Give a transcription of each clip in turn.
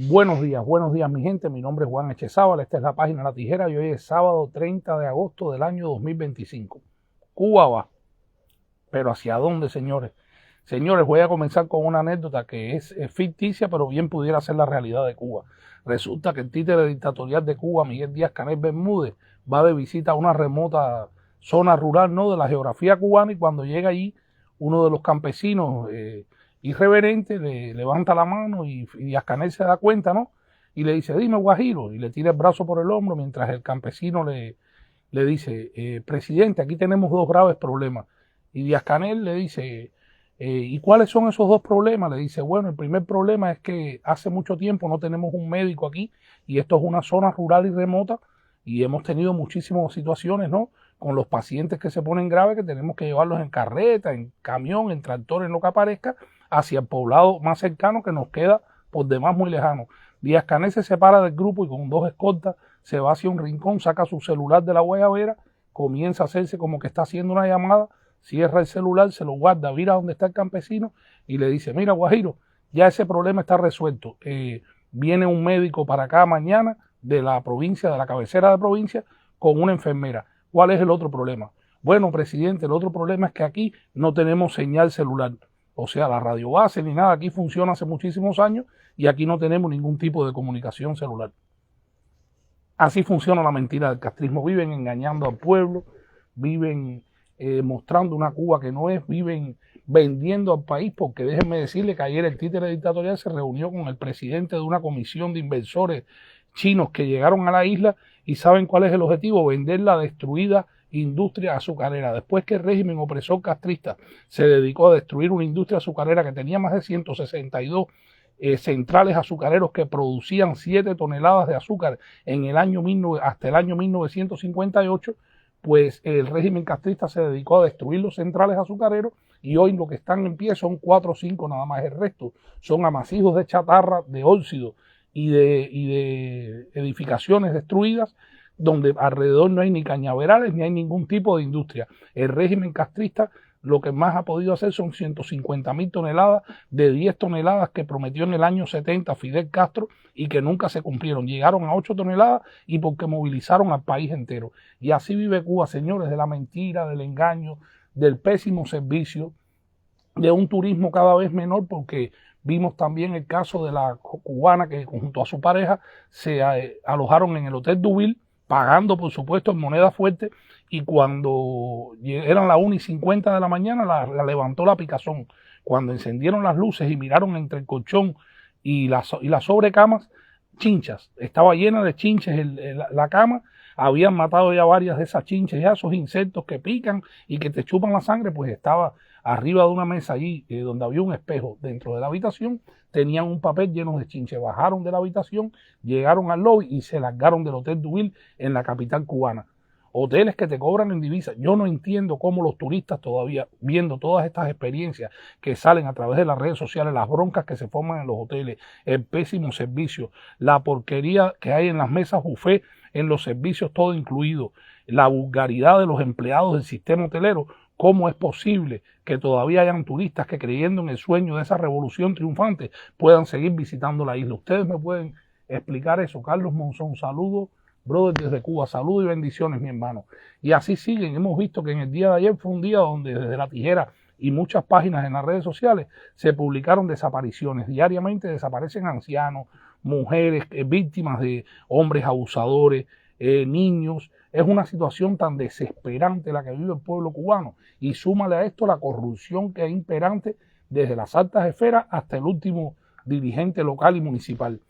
Buenos días mi gente, mi nombre es Juan Echezábal, esta es la página La Tijera y hoy es sábado 30 de agosto del año 2025. Cuba va, pero ¿hacia dónde, señores? Señores, voy a comenzar con una anécdota que es ficticia, pero bien pudiera ser la realidad de Cuba. Resulta que el títere dictatorial de Cuba, Miguel Díaz-Canel Bermúdez, va de visita a una remota zona rural, ¿no?, de la geografía cubana, y cuando llega allí, uno de los campesinos irreverente le levanta la mano y Díaz-Canel se da cuenta, ¿no? Y le dice, dime, Guajiro, y le tira el brazo por el hombro mientras el campesino le dice, presidente, aquí tenemos dos graves problemas. Y Díaz-Canel le dice, ¿y cuáles son esos dos problemas? Le dice, bueno, el primer problema es que hace mucho tiempo no tenemos un médico aquí y esto es una zona rural y remota y hemos tenido muchísimas situaciones, ¿no?, con los pacientes que se ponen graves, que tenemos que llevarlos en carreta, en camión, en tractor, en lo que aparezca, hacia el poblado más cercano que nos queda por demás muy lejano. Díaz-Canel se separa del grupo y con dos escoltas se va hacia un rincón, saca su celular de la guayabera, comienza a hacerse como que está haciendo una llamada, cierra el celular, se lo guarda, mira donde está el campesino y le dice, mira, Guajiro, ya ese problema está resuelto, viene un médico para acá mañana de la provincia, de la cabecera de provincia, con una enfermera. ¿Cuál es el otro problema? Bueno, presidente, el otro problema es que aquí no tenemos señal celular. O sea, la radio base ni nada, aquí funciona hace muchísimos años y aquí no tenemos ningún tipo de comunicación celular. Así funciona la mentira del castrismo. Viven engañando al pueblo, viven mostrando una Cuba que no es, viven vendiendo al país, porque déjenme decirle que ayer el títere dictatorial se reunió con el presidente de una comisión de inversores chinos que llegaron a la isla y ¿saben cuál es el objetivo? Vender la destruida industria azucarera. Después que el régimen opresor castrista se dedicó a destruir una industria azucarera que tenía más de 162 centrales azucareros que producían 7 toneladas de azúcar en el año hasta el año 1958, pues el régimen castrista se dedicó a destruir los centrales azucareros y hoy lo que están en pie son 4 o 5 nada más. El resto son amasijos de chatarra, de óxido y de edificaciones destruidas, donde alrededor no hay ni cañaverales ni hay ningún tipo de industria. El régimen castrista lo que más ha podido hacer son 150.000 toneladas de 10 toneladas que prometió en el año 70 Fidel Castro y que nunca se cumplieron. Llegaron a 8 toneladas y porque movilizaron al país entero. Y así vive Cuba, señores, de la mentira, del engaño, del pésimo servicio, de un turismo cada vez menor, porque vimos también el caso de la cubana que junto a su pareja se alojaron en el Hotel Duville, pagando por supuesto en moneda fuerte, y cuando eran las 1:50 de la mañana la levantó la picazón. Cuando encendieron las luces y miraron entre el colchón y las sobrecamas, chinchas, estaba llena de chinches la cama, habían matado ya varias de esas chinches, ya esos insectos que pican y que te chupan la sangre, pues estaba arriba de una mesa allí donde había un espejo dentro de la habitación, tenían un papel lleno de chinches. Bajaron de la habitación, llegaron al lobby y se largaron del Hotel Duville en la capital cubana. Hoteles que te cobran en divisas. Yo no entiendo cómo los turistas todavía, viendo todas estas experiencias que salen a través de las redes sociales, las broncas que se forman en los hoteles, el pésimo servicio, la porquería que hay en las mesas buffet, en los servicios todo incluido, la vulgaridad de los empleados del sistema hotelero. ¿Cómo es posible que todavía hayan turistas que, creyendo en el sueño de esa revolución triunfante, puedan seguir visitando la isla? ¿Ustedes me pueden explicar eso? Carlos Monzón, saludos, brother, desde Cuba, saludos y bendiciones, mi hermano. Y así siguen. Hemos visto que en el día de ayer fue un día donde desde La Tijera y muchas páginas en las redes sociales se publicaron desapariciones. Diariamente desaparecen ancianos, mujeres, víctimas de hombres abusadores, niños. Es una situación tan desesperante la que vive el pueblo cubano, y súmale a esto la corrupción que es imperante desde las altas esferas hasta el último dirigente local y municipal.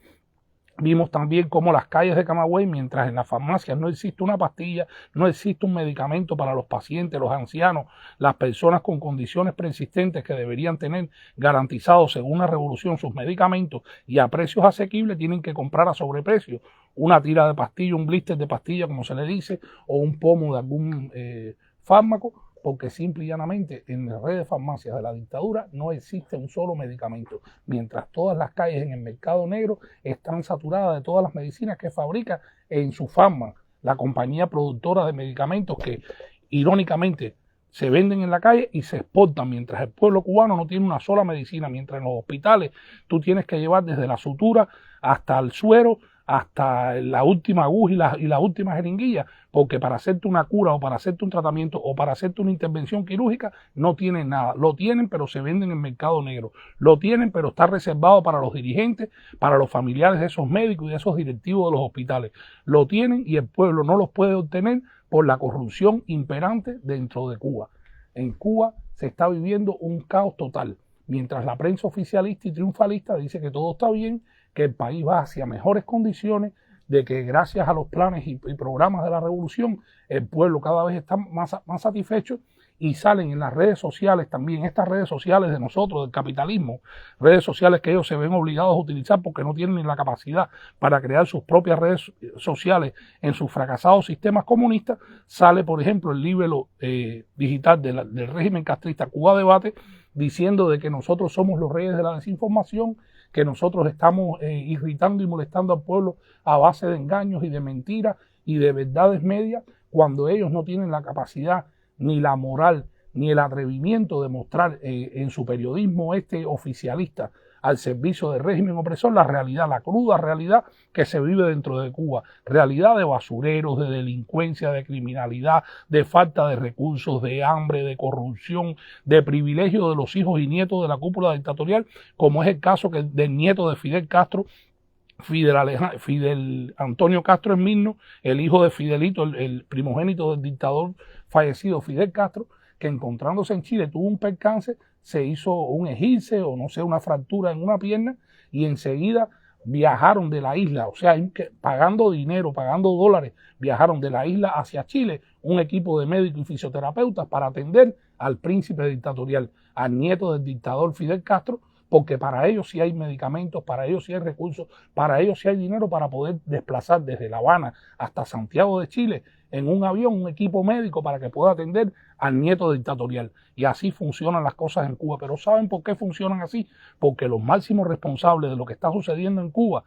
Vimos también cómo las calles de Camagüey, mientras en las farmacias no existe una pastilla, no existe un medicamento para los pacientes, los ancianos, las personas con condiciones preexistentes que deberían tener garantizados según la revolución sus medicamentos y a precios asequibles, tienen que comprar a sobreprecio una tira de pastilla, un blister de pastilla como se le dice, o un pomo de algún fármaco, porque simple y llanamente en las redes de farmacias de la dictadura no existe un solo medicamento, mientras todas las calles en el mercado negro están saturadas de todas las medicinas que fabrica en su Pharma, la compañía productora de medicamentos que irónicamente se venden en la calle y se exportan, mientras el pueblo cubano no tiene una sola medicina, mientras en los hospitales tú tienes que llevar desde la sutura hasta el suero, hasta la última aguja y la última jeringuilla, porque para hacerte una cura o para hacerte un tratamiento o para hacerte una intervención quirúrgica no tienen nada. Lo tienen, pero se venden en el mercado negro. Lo tienen, pero está reservado para los dirigentes, para los familiares de esos médicos y de esos directivos de los hospitales. Lo tienen y el pueblo no los puede obtener por la corrupción imperante dentro de Cuba. En Cuba se está viviendo un caos total. Mientras la prensa oficialista y triunfalista dice que todo está bien, que el país va hacia mejores condiciones, de que gracias a los planes y programas de la revolución el pueblo cada vez está más satisfecho, y salen en las redes sociales también, estas redes sociales de nosotros, del capitalismo, redes sociales que ellos se ven obligados a utilizar porque no tienen ni la capacidad para crear sus propias redes sociales en sus fracasados sistemas comunistas. Sale, por ejemplo, el libro digital del régimen castrista Cuba Debate, diciendo de que nosotros somos los reyes de la desinformación, que nosotros estamos irritando y molestando al pueblo a base de engaños y de mentiras y de verdades medias, cuando ellos no tienen la capacidad, ni la moral, ni el atrevimiento de mostrar en su periodismo oficialista al servicio del régimen opresor la realidad, la cruda realidad que se vive dentro de Cuba, realidad de basureros, de delincuencia, de criminalidad, de falta de recursos, de hambre, de corrupción, de privilegio de los hijos y nietos de la cúpula dictatorial, como es el caso del nieto de Fidel Castro, Fidel Antonio Castro Esmirno, el hijo de Fidelito, el primogénito del dictador fallecido Fidel Castro, que encontrándose en Chile tuvo un percance, se hizo un esguince o no sé, una fractura en una pierna, y enseguida viajaron de la isla, o sea, pagando dinero, pagando dólares, viajaron de la isla hacia Chile un equipo de médicos y fisioterapeutas para atender al príncipe dictatorial, al nieto del dictador Fidel Castro, porque para ellos sí hay medicamentos, para ellos sí hay recursos, para ellos sí hay dinero para poder desplazar desde La Habana hasta Santiago de Chile en un avión, un equipo médico para que pueda atender al nieto dictatorial. Y así funcionan las cosas en Cuba. Pero ¿saben por qué funcionan así? Porque los máximos responsables de lo que está sucediendo en Cuba,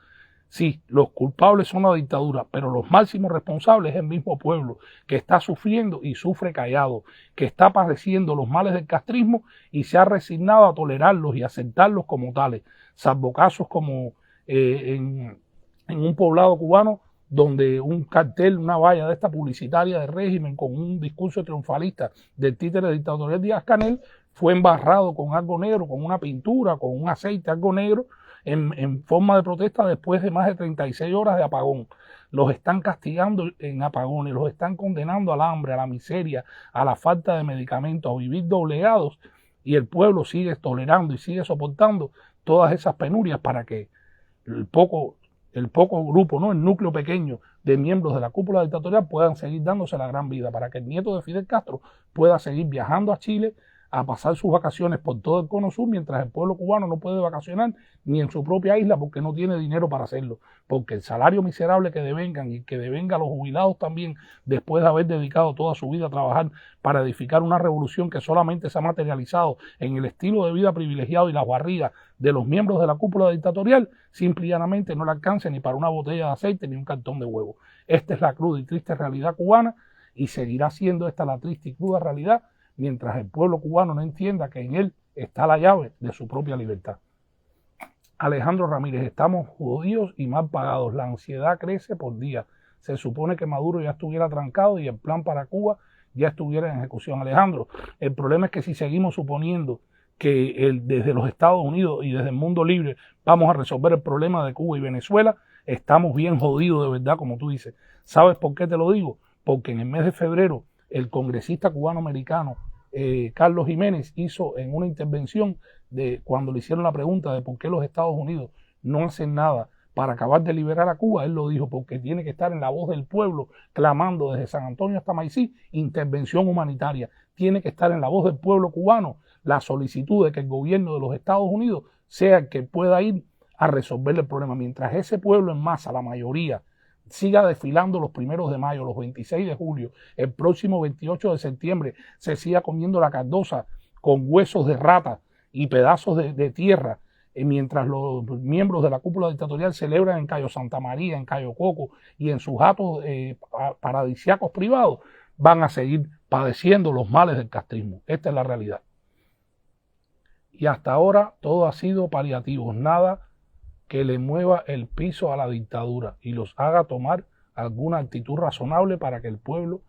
sí, los culpables son la dictadura, pero los máximos responsables es el mismo pueblo, que está sufriendo y sufre callado, que está padeciendo los males del castrismo y se ha resignado a tolerarlos y aceptarlos como tales, salvo casos como en un poblado cubano donde un cartel, una valla de esta publicitaria del régimen con un discurso triunfalista del títere dictatorial Díaz-Canel fue embarrado con algo negro, con una pintura, con un aceite, algo negro, en forma de protesta después de más de 36 horas de apagón. Los están castigando en apagones, los están condenando al hambre, a la miseria, a la falta de medicamentos, a vivir doblegados, y el pueblo sigue tolerando y sigue soportando todas esas penurias para que el poco grupo, ¿no?, el núcleo pequeño de miembros de la cúpula dictatorial puedan seguir dándose la gran vida, para que el nieto de Fidel Castro pueda seguir viajando a Chile a pasar sus vacaciones por todo el cono sur, mientras el pueblo cubano no puede vacacionar ni en su propia isla porque no tiene dinero para hacerlo, porque el salario miserable que devengan y que devenga a los jubilados también, después de haber dedicado toda su vida a trabajar para edificar una revolución que solamente se ha materializado en el estilo de vida privilegiado y las barrigas de los miembros de la cúpula dictatorial, simple y llanamente no le alcanza ni para una botella de aceite ni un cartón de huevo. Esta es la cruda y triste realidad cubana, y seguirá siendo esta la triste y cruda realidad mientras el pueblo cubano no entienda que en él está la llave de su propia libertad. Alejandro Ramírez, estamos jodidos y mal pagados. La ansiedad crece por día. Se supone que Maduro ya estuviera trancado y el plan para Cuba ya estuviera en ejecución. Alejandro, el problema es que si seguimos suponiendo que desde los Estados Unidos y desde el mundo libre vamos a resolver el problema de Cuba y Venezuela, estamos bien jodidos de verdad, como tú dices. ¿Sabes por qué te lo digo? Porque en el mes de febrero el congresista cubano-americano Carlos Jiménez hizo en una intervención cuando le hicieron la pregunta de por qué los Estados Unidos no hacen nada para acabar de liberar a Cuba. Él lo dijo porque tiene que estar en la voz del pueblo clamando desde San Antonio hasta Maicí intervención humanitaria. Tiene que estar en la voz del pueblo cubano la solicitud de que el gobierno de los Estados Unidos sea el que pueda ir a resolver el problema. Mientras ese pueblo en masa, la mayoría, siga desfilando los 1 de mayo, los 26 de julio, el próximo 28 de septiembre se siga comiendo la cardosa con huesos de rata y pedazos de tierra, mientras los miembros de la cúpula dictatorial celebran en Cayo Santa María, en Cayo Coco y en sus atos paradisíacos privados, van a seguir padeciendo los males del castrismo. Esta es la realidad. Y hasta ahora todo ha sido paliativo, nada que le mueva el piso a la dictadura y los haga tomar alguna actitud razonable para el pueblo,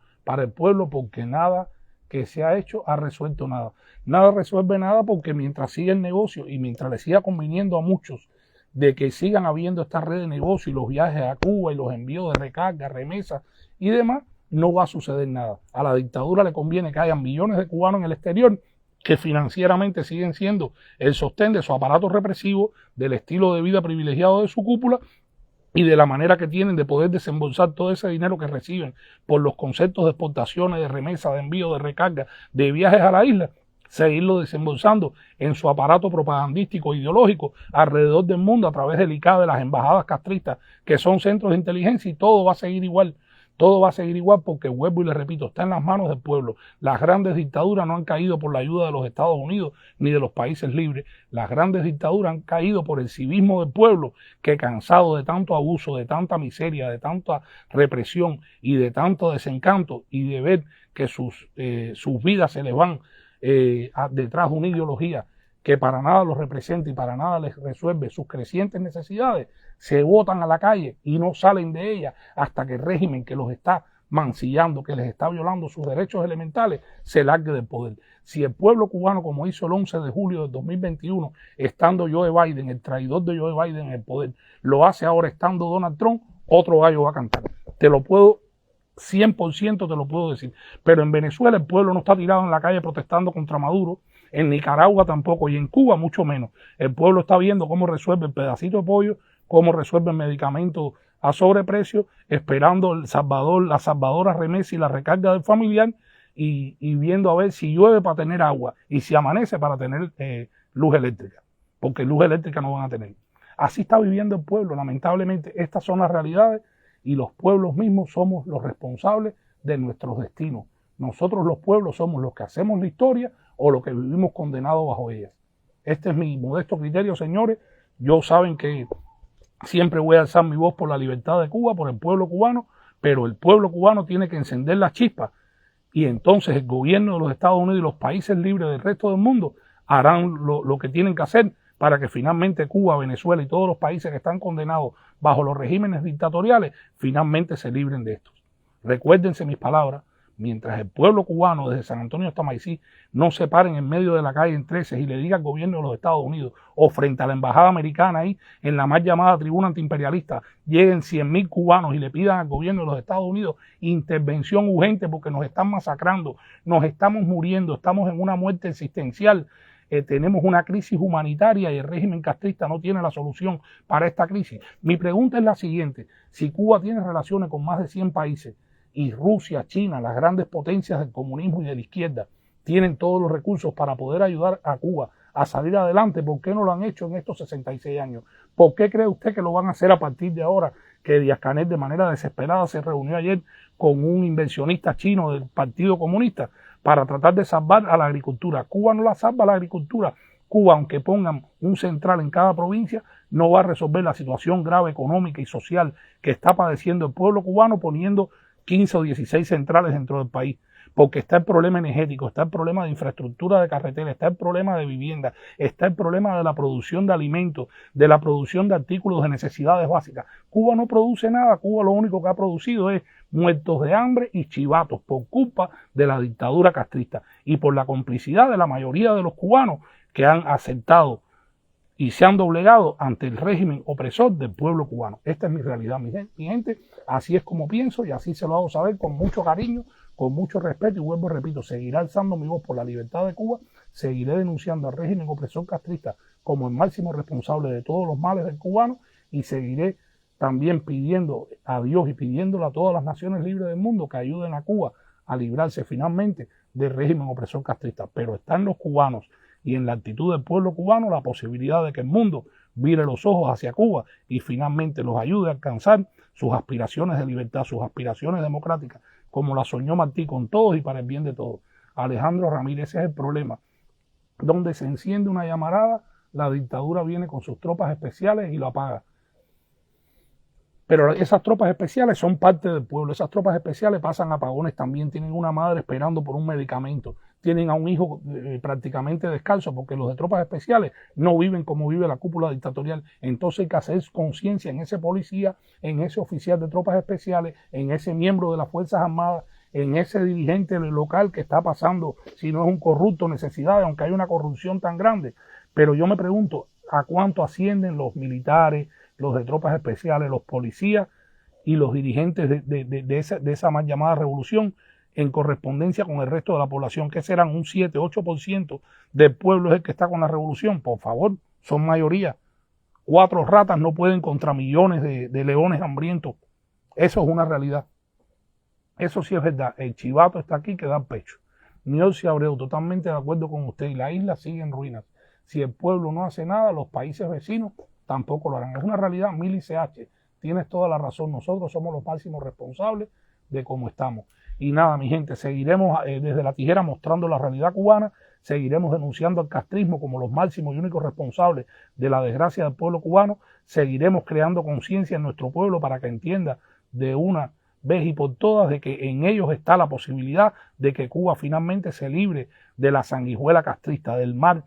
porque nada que se ha hecho ha resuelto nada. Nada resuelve nada porque mientras siga el negocio y mientras le siga conviniendo a muchos de que sigan habiendo esta red de negocio y los viajes a Cuba y los envíos de recarga, remesas y demás, no va a suceder nada. A la dictadura le conviene que haya millones de cubanos en el exterior que financieramente siguen siendo el sostén de su aparato represivo, del estilo de vida privilegiado de su cúpula y de la manera que tienen de poder desembolsar todo ese dinero que reciben por los conceptos de exportaciones, de remesas, de envío, de recarga, de viajes a la isla, seguirlo desembolsando en su aparato propagandístico e ideológico alrededor del mundo a través del ICA, de las embajadas castristas, que son centros de inteligencia, y todo va a seguir igual. Todo va a seguir igual porque, vuelvo y le repito, está en las manos del pueblo. Las grandes dictaduras no han caído por la ayuda de los Estados Unidos ni de los países libres. Las grandes dictaduras han caído por el civismo del pueblo, que cansado de tanto abuso, de tanta miseria, de tanta represión y de tanto desencanto y de ver que sus vidas se les van detrás de una ideología que para nada los representa y para nada les resuelve sus crecientes necesidades, se botan a la calle y no salen de ella hasta que el régimen que los está mancillando, que les está violando sus derechos elementales, se largue del poder. Si el pueblo cubano, como hizo el 11 de julio del 2021, estando Joe Biden, el traidor de Joe Biden en el poder, lo hace ahora estando Donald Trump, otro gallo va a cantar. Te lo puedo 100% te lo puedo decir. Pero en Venezuela el pueblo no está tirado en la calle protestando contra Maduro, en Nicaragua tampoco, y en Cuba mucho menos. El pueblo está viendo cómo resuelve el pedacito de pollo, cómo resuelve el medicamento a sobreprecio, esperando la salvadora remesa y la recarga del familiar, y viendo a ver si llueve para tener agua y si amanece para tener luz eléctrica, porque luz eléctrica no van a tener. Así está viviendo el pueblo. Lamentablemente estas son las realidades, y los pueblos mismos somos los responsables de nuestros destinos. Nosotros los pueblos somos los que hacemos la historia o los que vivimos condenados bajo ellas. Este es mi modesto criterio, señores. Yo saben que siempre voy a alzar mi voz por la libertad de Cuba, por el pueblo cubano, pero el pueblo cubano tiene que encender la chispa, y entonces el gobierno de los Estados Unidos y los países libres del resto del mundo harán lo que tienen que hacer para que finalmente Cuba, Venezuela y todos los países que están condenados bajo los regímenes dictatoriales finalmente se libren de estos. Recuérdense mis palabras: mientras el pueblo cubano desde San Antonio hasta Maicí no se paren en medio de la calle en 13 y le diga al gobierno de los Estados Unidos o frente a la embajada americana ahí en la mal llamada tribuna antiimperialista, lleguen 100.000 cubanos y le pidan al gobierno de los Estados Unidos intervención urgente porque nos están masacrando, nos estamos muriendo, estamos en una muerte existencial, tenemos una crisis humanitaria y el régimen castrista no tiene la solución para esta crisis. Mi pregunta es la siguiente: si Cuba tiene relaciones con más de 100 países y Rusia, China, las grandes potencias del comunismo y de la izquierda, tienen todos los recursos para poder ayudar a Cuba a salir adelante, ¿por qué no lo han hecho en estos 66 años? ¿Por qué cree usted que lo van a hacer a partir de ahora que Díaz-Canel de manera desesperada se reunió ayer con un inversionista chino del Partido Comunista para tratar de salvar a la agricultura? Cuba no la salva la agricultura. Cuba, aunque pongan un central en cada provincia, no va a resolver la situación grave económica y social que está padeciendo el pueblo cubano poniendo 15 o 16 centrales dentro del país, porque está el problema energético, está el problema de infraestructura de carretera, está el problema de vivienda, está el problema de la producción de alimentos, de la producción de artículos de necesidades básicas. Cuba no produce nada. Cuba lo único que ha producido es muertos de hambre y chivatos por culpa de la dictadura castrista y por la complicidad de la mayoría de los cubanos que han aceptado y se han doblegado ante el régimen opresor del pueblo cubano. Esta es mi realidad, mi gente. Así es como pienso y así se lo hago saber con mucho cariño, con mucho respeto, y vuelvo y repito, seguiré alzando mi voz por la libertad de Cuba, seguiré denunciando al régimen opresor castrista como el máximo responsable de todos los males del cubano, y seguiré también pidiendo a Dios y pidiéndole a todas las naciones libres del mundo que ayuden a Cuba a librarse finalmente del régimen opresor castrista. Pero está en los cubanos y en la actitud del pueblo cubano la posibilidad de que el mundo vire los ojos hacia Cuba y finalmente los ayude a alcanzar sus aspiraciones de libertad, sus aspiraciones democráticas, como la soñó Martí, con todos y para el bien de todos. Alejandro Ramírez, ese es el problema. Donde se enciende una llamarada, la dictadura viene con sus tropas especiales y lo apaga. Pero esas tropas especiales son parte del pueblo. Esas tropas especiales pasan apagones también. Tienen una madre esperando por un medicamento. Tienen a un hijo prácticamente descalzo, porque los de tropas especiales no viven como vive la cúpula dictatorial. Entonces hay que hacer conciencia en ese policía, en ese oficial de tropas especiales, en ese miembro de las Fuerzas Armadas, en ese dirigente local que está pasando, si no es un corrupto, necesidades, aunque hay una corrupción tan grande. Pero yo me pregunto, ¿a cuánto ascienden los militares, los de tropas especiales, los policías y los dirigentes de esa mal llamada revolución en correspondencia con el resto de la población? Que serán un 7-8% del pueblo es el que está con la revolución. Por favor, son mayoría. 4 ratas no pueden contra millones de leones hambrientos. Eso es una realidad. Eso sí es verdad. El chivato está aquí que da pecho. Niolsi Abreu, totalmente de acuerdo con usted. Y la isla sigue en ruinas. Si el pueblo no hace nada, los países vecinos tampoco lo harán. Es una realidad, Mili CH. Tienes toda la razón. Nosotros somos los máximos responsables de cómo estamos. Y nada, mi gente, seguiremos desde La Tijera mostrando la realidad cubana. Seguiremos denunciando al castrismo como los máximos y únicos responsables de la desgracia del pueblo cubano. Seguiremos creando conciencia en nuestro pueblo para que entienda de una vez y por todas de que en ellos está la posibilidad de que Cuba finalmente se libre de la sanguijuela castrista, del mal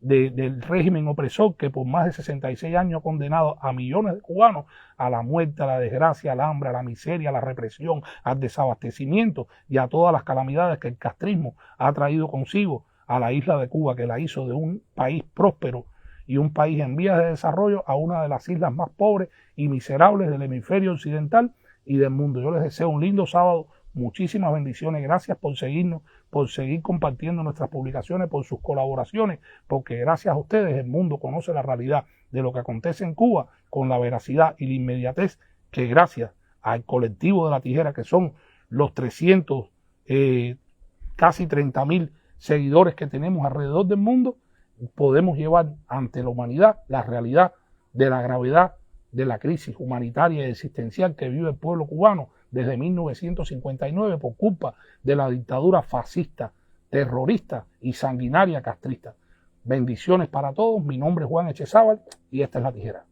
del régimen opresor que por más de 66 años ha condenado a millones de cubanos a la muerte, a la desgracia, al hambre, a la miseria, a la represión, al desabastecimiento y a todas las calamidades que el castrismo ha traído consigo a la isla de Cuba, que la hizo de un país próspero y un país en vías de desarrollo a una de las islas más pobres y miserables del hemisferio occidental y del mundo. Yo les deseo un lindo sábado, muchísimas bendiciones, gracias por seguirnos, por seguir compartiendo nuestras publicaciones, por sus colaboraciones, porque gracias a ustedes el mundo conoce la realidad de lo que acontece en Cuba con la veracidad y la inmediatez que gracias al colectivo de La Tijera, que son los 300, casi 30.000 seguidores que tenemos alrededor del mundo, podemos llevar ante la humanidad la realidad de la gravedad de la crisis humanitaria y existencial que vive el pueblo cubano desde 1959 por culpa de la dictadura fascista, terrorista y sanguinaria castrista. Bendiciones para todos. Mi nombre es Juan Echezábal y esta es La Tijera.